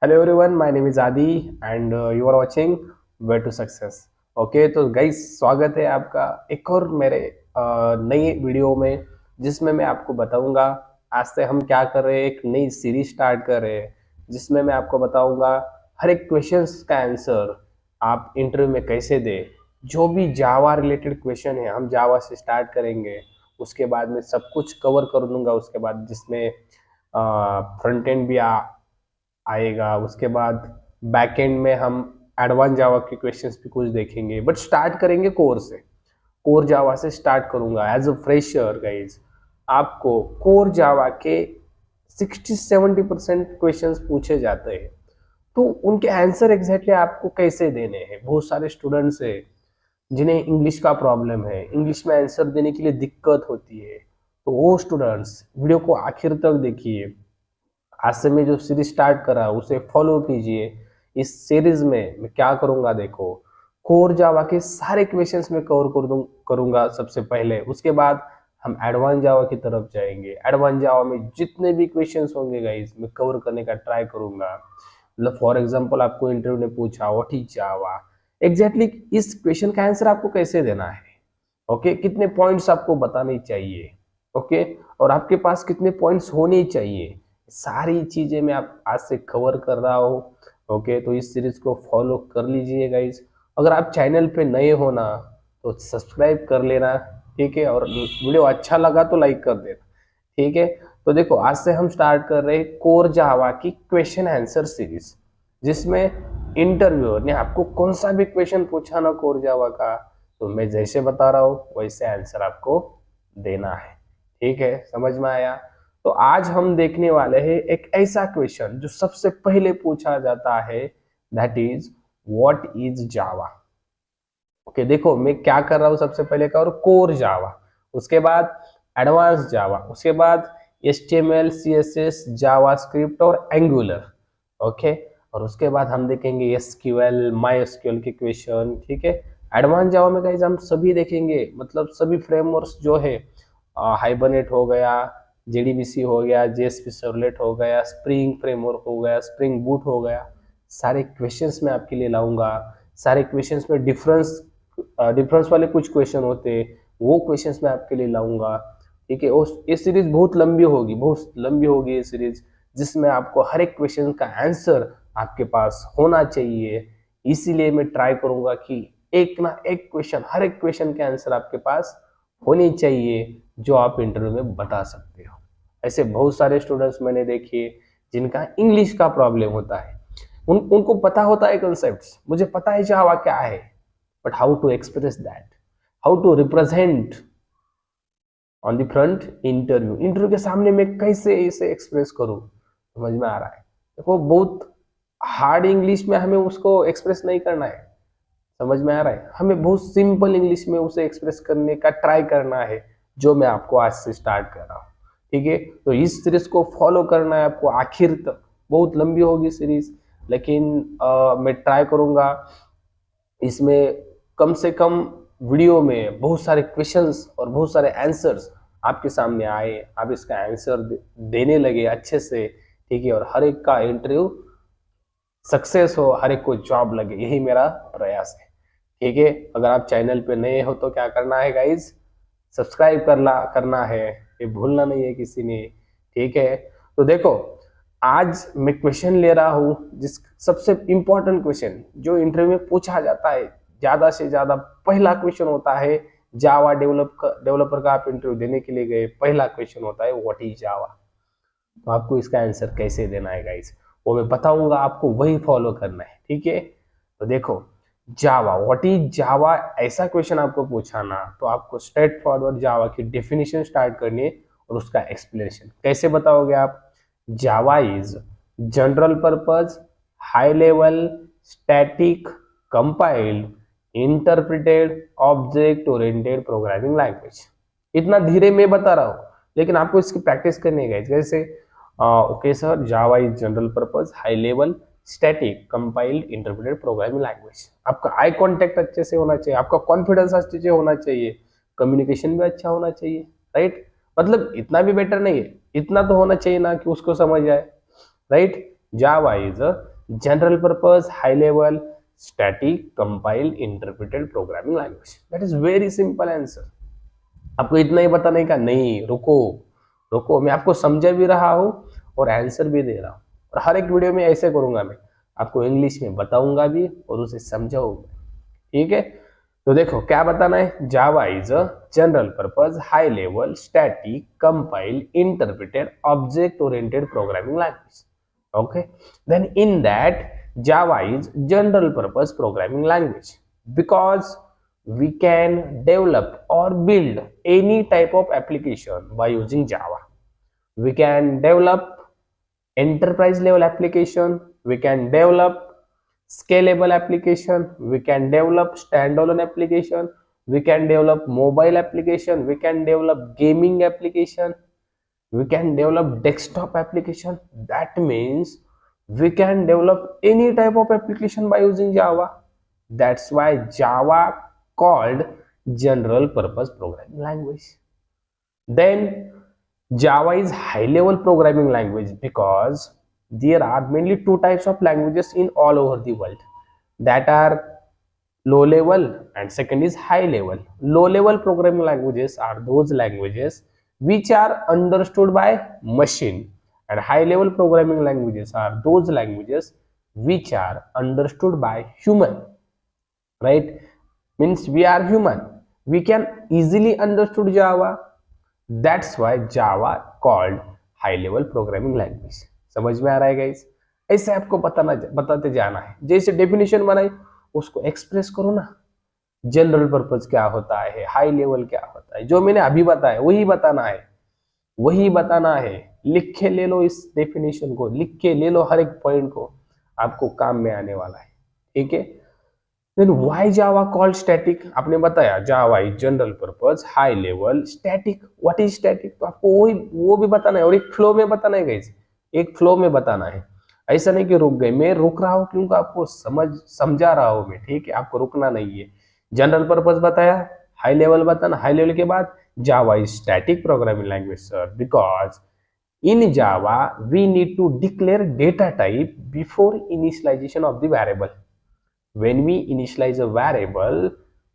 Hello everyone, my name is Aadi and you are watching way to success. Okay, तो guys स्वागत है आपका एक और मेरे नई वीडियो में, जिसमें मैं आपको बताऊंगा आज से हम क्या कर रहे हैं। एक नई सीरीज स्टार्ट कर रहे हैं जिसमें मैं आपको बताऊंगा हर एक क्वेश्चंस का आंसर आप इंटरव्यू में कैसे दें। जो भी जावा रिलेटेड क्वेश्चन है हम जावा से स्टार्ट करेंगे, उसके बाद में सब कुछ कवर कर दूंगा। उसके बाद जिसमें फ्रंट एंड भी आएगा, उसके बाद बैकएंड में हम एडवांस जावा के क्वेश्चंस भी कुछ देखेंगे। बट स्टार्ट करेंगे कोर से, कोर जावा से स्टार्ट करूंगा एज अ फ्रेशर गाइज। आपको कोर जावा के 60-70% क्वेश्चंस पूछे जाते हैं, तो उनके आंसर एग्जैक्टली आपको कैसे देने हैं। बहुत सारे स्टूडेंट्स है जिन्हें इंग्लिश का प्रॉब्लम है, इंग्लिश में आंसर देने के लिए दिक्कत होती है, तो वो स्टूडेंट्स वीडियो को आखिर तक देखिए। आज से मैं जो सीरीज स्टार्ट कर रहा हूँ उसे फॉलो कीजिए। इस सीरीज में मैं क्या करूंगा, देखो, कोर जावा के सारे क्वेश्चंस में कवर करूंगा सबसे पहले। उसके बाद हम एडवांस जावा की तरफ जाएंगे। एडवांस जावा में जितने भी क्वेश्चंस होंगे गाइस, मैं कवर करने का ट्राई करूंगा। मतलब फॉर एग्जांपल आपको इंटरव्यू ने पूछा व्हाट इज जावा, एग्जैक्टली इस क्वेश्चन का आंसर आपको कैसे देना है। ओके, कितने पॉइंट्स आपको बताने चाहिए। ओके, और आपके पास कितने पॉइंट्स होने चाहिए, सारी चीजें मैं आप आज से कवर कर रहा हूँ। ओके, तो इस सीरीज को फॉलो कर लीजिए गाइज। अगर आप चैनल पे नए हो ना तो सब्सक्राइब कर लेना, ठीक है। और वीडियो अच्छा लगा तो लाइक कर देना, ठीक है। तो देखो, आज से हम स्टार्ट कर रहे हैं कोर जावा की क्वेश्चन आंसर सीरीज, जिसमें इंटरव्यूअर ने आपको कौन सा भी क्वेश्चन पूछा ना कोर जावा का, तो मैं जैसे बता रहा हूँ वैसे आंसर आपको देना है, ठीक है। समझ में आया? तो आज हम देखने वाले हैं एक ऐसा क्वेश्चन जो सबसे पहले पूछा जाता है, that is what is Java. Okay, देखो मैं क्या कर रहा हूं, सबसे पहले का और कोर जावा, उसके बाद एडवांस जावा, उसके बाद HTML CSS जावास्क्रिप्ट और एंगुलर। ओके, और उसके बाद हम देखेंगे SQL MySQL के क्वेश्चन, ठीक है। एडवांस जावा में गाइस हम सभी देखेंगे, मतलब सभी फ्रेमवर्क्स जो है, हाइबरनेट हो गया, JDBC हो गया, JSP सर्वलेट हो गया, स्प्रिंग फ्रेमवर्क हो गया, स्प्रिंग बूट हो गया, सारे क्वेश्चंस मैं आपके लिए लाऊंगा। सारे क्वेश्चंस में डिफरेंस वाले कुछ क्वेश्चन होते हैं, वो क्वेश्चंस मैं आपके लिए लाऊंगा, ठीक है। और ये सीरीज बहुत लंबी होगी, बहुत लंबी होगी ये सीरीज, जिसमें आपको हर एक क्वेश्चन का आंसर आपके पास होना चाहिए। इसीलिए मैं ट्राई करूंगा कि एक ना एक क्वेश्चन, हर एक क्वेश्चन के आंसर आपके पास होने चाहिए, जो आप इंटरव्यू में बता सकते हो। ऐसे बहुत सारे स्टूडेंट्स मैंने देखे जिनका इंग्लिश का प्रॉब्लम होता है, उनको पता होता है कॉन्सेप्ट्स, मुझे पता है जावा क्या है, but how to express that, how to represent on the front interview के सामने मैं कैसे इसे एक्सप्रेस करूं, समझ में आ रहा है? देखो, बहुत हार्ड इंग्लिश में हमें उसको एक्सप्रेस नहीं करना है, समझ में आ रहा है? हमें बहुत सिंपल इंग्लिश में उसे एक्सप्रेस करने का ट्राई करना है, जो मैं आपको आज से स्टार्ट कर रहा हूँ, ठीक है। तो इस सीरीज को फॉलो करना है आपको आखिर तक। बहुत लंबी होगी सीरीज, लेकिन मैं ट्राई करूंगा इसमें कम से कम वीडियो में बहुत सारे क्वेश्चंस और बहुत सारे आंसर्स आपके सामने आए, आप इसका आंसर देने लगे अच्छे से, ठीक है। और हर एक का इंटरव्यू सक्सेस हो, हर एक को जॉब लगे, यही मेरा प्रयास है, ठीक है। अगर आप चैनल पे नए हो तो क्या करना है गाइज, सब्सक्राइब करना है, ये भूलना नहीं है किसी ने, ठीक है। तो देखो, आज मैं क्वेश्चन ले रहा हूं, जिस सबसे इंपॉर्टेंट क्वेश्चन जो इंटरव्यू में पूछा जाता है ज्यादा से ज्यादा, पहला क्वेश्चन होता है जावा डेवलपर का आप इंटरव्यू देने के लिए गए, पहला क्वेश्चन होता है व्हाट इज जावा। तो आपको इसका आंसर कैसे देना है गाइस, वो मैं बताऊंगा, आपको वही फॉलो करना है, ठीक है। तो देखो, जावा, व्हाट इज जावा, ऐसा क्वेश्चन आपको पूछा ना, तो आपको स्ट्रेट फॉरवर्ड जावा की डेफिनेशन स्टार्ट करनी है और उसका एक्सप्लेनेशन कैसे बताओगे आप। जावा is general purpose high level static compiled interpreted object oriented programming language. इतना धीरे मैं बता रहा हूँ, लेकिन आपको इसकी प्रैक्टिस करनी है। जैसे okay sir, Java is general purpose high level static compiled interpreted programming language. आपका आई कांटेक्ट अच्छे से होना चाहिए, आपका कॉन्फिडेंस अच्छे से होना चाहिए, कम्युनिकेशन भी अच्छा होना चाहिए, राइट। मतलब इतना भी बेटर नहीं है, इतना तो होना चाहिए ना कि उसको समझ आए, right. Java is general purpose, high level, static, compiled, interpreted programming language. That is very simple answer. आपको इतना ही बताने का नहीं, रुको रुको, मैं आपको समझा भी रहा हूँ और आंसर भी दे रहा हूँ, और हर एक वीडियो में ऐसे करूंगा, मैं आपको इंग्लिश में बताऊंगा भी और उसे समझाऊंगा, ठीक है। तो देखो क्या बताना है, Java is a general purpose high level static compiled interpreted object oriented programming language. Okay, then in that Java is general purpose programming language because we can develop or build any type of application by using Java. We can develop enterprise level application, we can develop scalable application, we can develop standalone application, we can develop mobile application, we can develop gaming application, we can develop desktop application. That means we can develop any type of application by using Java. That's why Java called general purpose programming language. Then Java is high level programming language because there are mainly two types of languages in all over the world, that are low level and second is high level. Low level programming languages are those languages which are understood by machine, and high level programming languages are those languages which are understood by human, right? Means we are human, we can easily understood Java. That's why Java called high level programming language. समझ में आ रहा है guys? ऐसे आपको बताते जाना है, जैसे डेफिनेशन बनाई उसको एक्सप्रेस करो ना, जनरल पर्पज क्या होता है, हाई लेवल क्या होता है, जो मैंने अभी बताया वही बताना है, वही बताना है। लिख के ले लो, इस डेफिनेशन को लिख के ले लो, हर एक पॉइंट को, आपको काम में आने वाला है, ठीक है। Then why Java called static? आपने बताया Java is general purpose high level static. What is static? तो आपको वो भी बताना है और एक फ्लो में बताना है गाइस, एक फ्लो में बताना है। ऐसा नहीं कि रुक गए, मैं रुक रहा हूँ क्योंकि आपको समझा रहा हूँ मैं, ठीक है, आपको रुकना नहीं है। जनरल पर्पस बताया, हाई लेवल बताना, हाई लेवल के बाद Java is static programming language sir because in Java we need to declare data type before initialization of the variable. When we initialize a variable,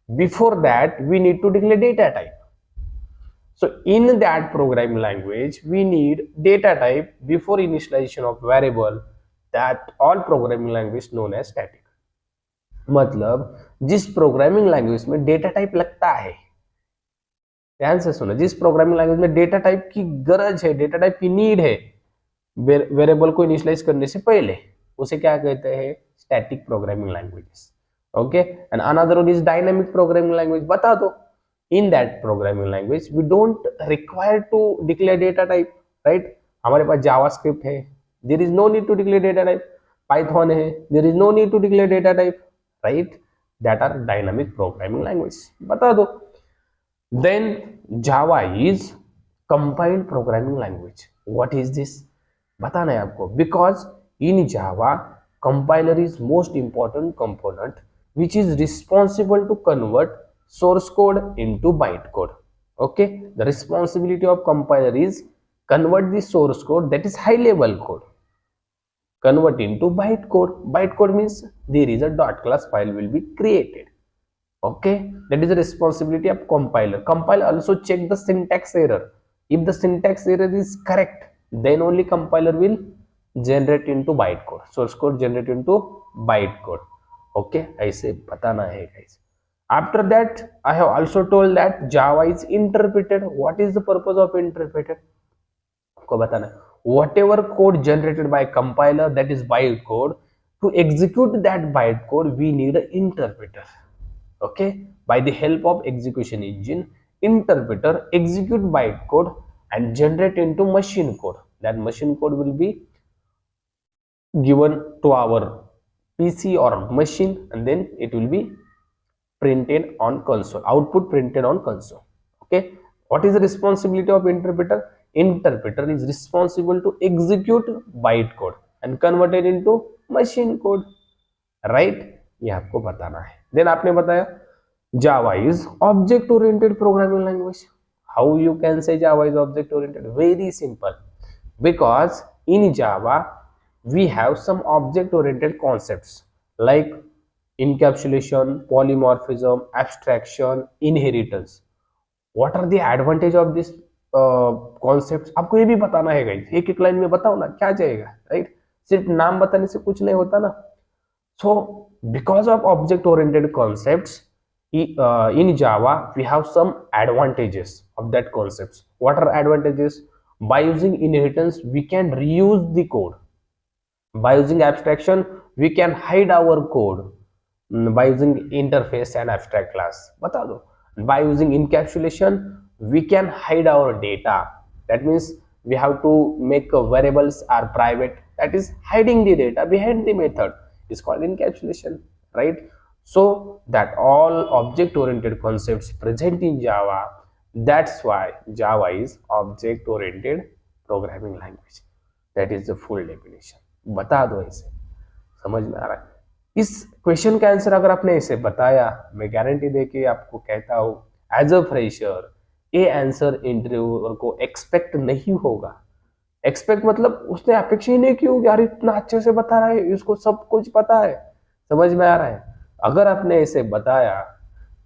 before that we need to declare data type. So in that programming language we need data type before initialization of variable. That all programming language known as static. मतलब जिस programming language में data type लगता है, ध्यान से सुनो, जिस programming language में डेटा टाइप की गरज है, डेटा टाइप की नीड है वेरिएबल को इनिशियलाइज करने से पहले, उसे क्या कहते हैं, static programming languages. Okay, and another one is dynamic programming language. बता दो, in that programming language we don't require to declare data type, right. हमारे पास जावास्क्रिप्ट है, there is no need to declare data type. Python है, there is no need to declare data type, right. That are dynamic programming language. बता दो। Then Java is compiled programming language. What is this? बताना है आपको, because in Java compiler is most important component which is responsible to convert source code into bytecode. Okay, the responsibility of compiler is convert the source code, that is high level code, convert into bytecode. Bytecode means there is a dot class file will be created. Okay, that is the responsibility of compiler. Compiler also check the syntax error. If the syntax error is correct, then only compiler will generate into bytecode, source code generate into bytecode. Okay, ऐसे बताना है guys. After that I have also told that Java is interpreted. What is the purpose of interpreted? आपको बताना है, whatever code generated by compiler, that is bytecode, to execute that bytecode we need an interpreter. Okay, by the help of execution engine, interpreter execute bytecode and generate into machine code. That machine code will be given to our PC or machine, and then it will be printed on console, output printed on console. Okay, what is the responsibility of interpreter? Interpreter is responsible to execute bytecode and convert it into machine code, right? ये आपको बताना है। then आपने बताया Java is object oriented programming language. How you can say Java is object oriented? Very simple, because in Java we have some object oriented concepts like encapsulation, polymorphism, abstraction, inheritance. What are the advantage of this concepts? आपको ये भी बताना है guys, एक एक line में बताओ ना, क्या जाएगा, राइट? सिर्फ नाम बताने से कुछ नहीं होता ना. So because of object oriented concepts, in Java we have some advantages of that concepts. What are advantages? By using inheritance we can reuse the code. By using abstraction we can hide our code. By using interface and abstract class, बता दो. By using encapsulation we can hide our data. That means we have to make variables are private, that is hiding the data behind the method is called encapsulation, right? So that all object oriented concepts present in Java, that's why Java is object oriented programming language. That is the full definition. बता दो, ऐसे समझ में आ रहा है? इस question का answer अगर आपने इसे बताया, मैं गारंटी दे के आपको कहता हूं एज अ फ्रेशर ये आंसर इंटरव्यूअर को एक्सपेक्ट नहीं होगा. एक्सपेक्ट मतलब उसने अपेक्षा ही नहीं की होगी, यार इतना अच्छे से बता रहा है, इसको सब कुछ पता है. समझ में आ रहा है? अगर आपने इसे बताया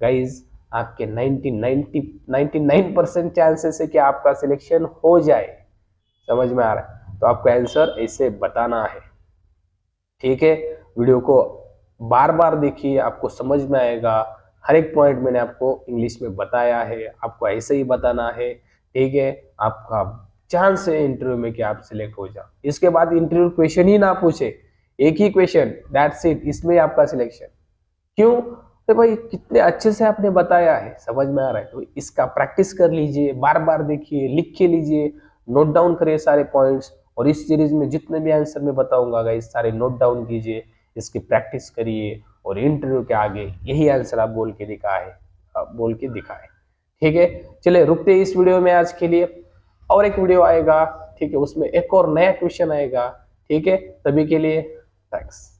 गाइज, आपके 99% चांसेस है कि आपका सिलेक्शन हो जाए. समझ में आ रहा है? तो आपको आंसर ऐसे बताना है. ठीक है, वीडियो को बार बार देखिए, आपको समझ में आएगा. हर एक पॉइंट मैंने आपको इंग्लिश में बताया है, आपको ऐसे ही बताना है. ठीक है, आपका चांस है इंटरव्यू में कि आप सिलेक्ट हो जाओ. इसके बाद इंटरव्यू क्वेश्चन ही ना पूछे, एक ही क्वेश्चन, दैट्स इट, इसमें आपका सिलेक्शन. क्यों? तो भाई कितने अच्छे से आपने बताया है. समझ में आ रहा है? तो इसका प्रैक्टिस कर लीजिए, बार बार देखिए, लिख के लीजिए, नोट डाउन करिए सारे पॉइंट्स. और इस सीरीज में जितने भी आंसर मैं बताऊंगा गाइस, सारे नोट डाउन कीजिए, इसकी प्रैक्टिस करिए, और इंटरव्यू के आगे यही आंसर आप बोल के दिखाए. ठीक है, चलिए रुकते हैं इस वीडियो में आज के लिए. और एक वीडियो आएगा, ठीक है, उसमें एक और नया क्वेश्चन आएगा. ठीक है, तभी के लिए थैंक्स.